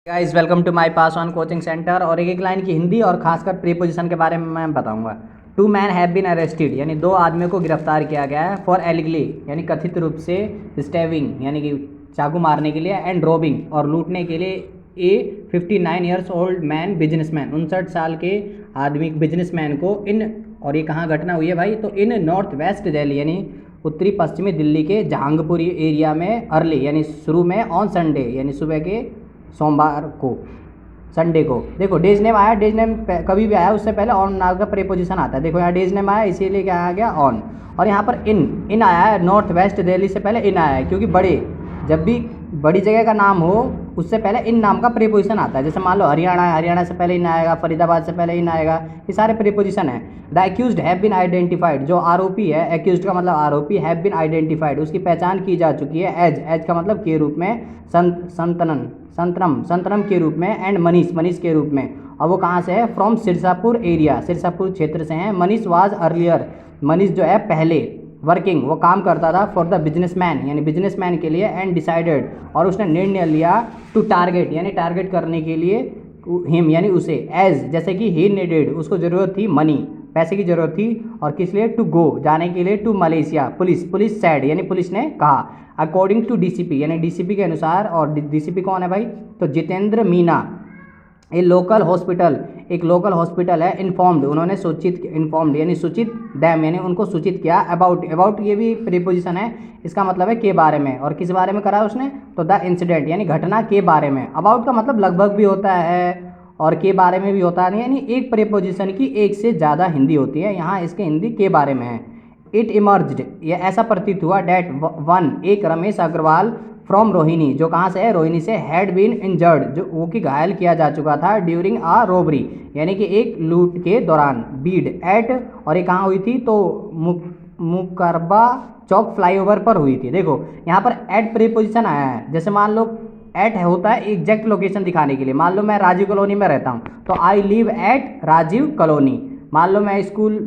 Guys welcome to my pass on coaching centre. और एक एक लाइन की हिंदी और खासकर प्रीपोजिशन के बारे में मैं बताऊंगा। Two man have been arrested यानी दो आदमियों को गिरफ्तार किया गया है फॉर एलिगली यानी कथित रूप से स्टैबिंग यानी कि चाकू मारने के लिए एंड रॉबिंग और लूटने के लिए ए 59 ईयर्स ओल्ड मैन बिजनेसमैन 59 साल के आदमी बिजनेसमैन को इन और ये कहाँ घटना हुई है भाई, तो इन नॉर्थ वेस्ट दिल्ली यानी उत्तरी पश्चिमी दिल्ली के जहांगपुरी एरिया में अर्ली यानी शुरू में ऑन संडे यानी सुबह के सोमवार को संडे को। देखो डेज नेम आया, डेज नेम कभी भी आया उससे पहले ऑन नाम का प्रीपोजिशन आता है। देखो यहाँ डेज नेम आया इसीलिए क्या आ गया ऑन। और यहाँ पर इन आया है, नॉर्थ वेस्ट दिल्ली से पहले इन आया है क्योंकि बड़े जब भी बड़ी जगह का नाम हो उससे पहले इन नाम का प्रीपोजिशन आता है। जैसे मान लो हरियाणा है, हरियाणा से पहले इन आएगा, फरीदाबाद से पहले इन आएगा, ये सारे प्रीपोजिशन है। The accused have been identified, जो आरोपी है, एक्यूज्ड का मतलब आरोपी, हैव बीन आइडेंटिफाइड उसकी पहचान की जा चुकी है एज का मतलब के रूप में, संतनम के रूप में, एंड मनीष के रूप में। और वो कहाँ से है? फ्रॉम सिरसापुर एरिया, सिरसापुर क्षेत्र से हैं। मनीष वाज अर्लियर, मनीष जो है पहले वर्किंग वो काम करता था फॉर द बिजनेसमैन यानी बिजनेसमैन के लिए, एंड डिसाइडेड और उसने निर्णय लिया टू टारगेट यानी टारगेट करने के लिए हिम यानी उसे, एज जैसे कि ही नीडेड उसको ज़रूरत थी मनी पैसे की ज़रूरत थी, और किस लिए? टू गो जाने के लिए, टू मलेशिया। पुलिस सैड यानी पुलिस ने कहा, अकॉर्डिंग टू डीसीपी यानी डीसीपी के अनुसार। और डीसीपी कौन है भाई? तो जितेंद्र मीना। एक लोकल हॉस्पिटल है। इन्फॉर्म्ड उन्होंने सूचित, इन्फॉर्म्ड यानी सूचित, दैम यानी उनको सूचित किया। अबाउट ये भी प्रीपोजिशन है, इसका मतलब है के बारे में। और किस बारे में करा उसने? तो द इंसिडेंट यानी घटना के बारे में। अबाउट का मतलब लगभग भी होता है और के बारे में भी होता है, यानी एक प्रीपोजिशन की एक से ज़्यादा हिंदी होती है, यहाँ इसके हिंदी के बारे में है। इट इमर्ज्ड ये ऐसा प्रतीत हुआ डेट वन एक रमेश अग्रवाल फ्रॉम रोहिणी, जो कहाँ से है? रोहिणी से, हैड बीन इंजर्ड जो वो कि घायल किया जा चुका था, ड्यूरिंग आ रोबरी यानी कि एक लूट के दौरान, बीड एट और ये कहाँ हुई थी? तो मुकरबा चौक फ्लाईओवर पर हुई थी। देखो यहाँ पर एट प्रीपोजिशन आया है। जैसे मान लो एट होता है एग्जैक्ट लोकेशन दिखाने के लिए। मान लो मैं राजीव कॉलोनी में रहता हूँ तो I live at Rajiv colony. मान लो मैं स्कूल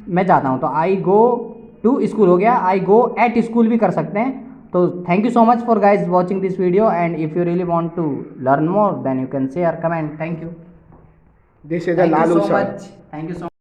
में जाता हूँ तो आई गो टू स्कूल हो गया, आई गो एट स्कूल भी कर सकते हैं। तो thank you so much for guys watching this video, and if you really want to learn more then you can share comment. Thank you This is a Lalu so sir. Much, thank you so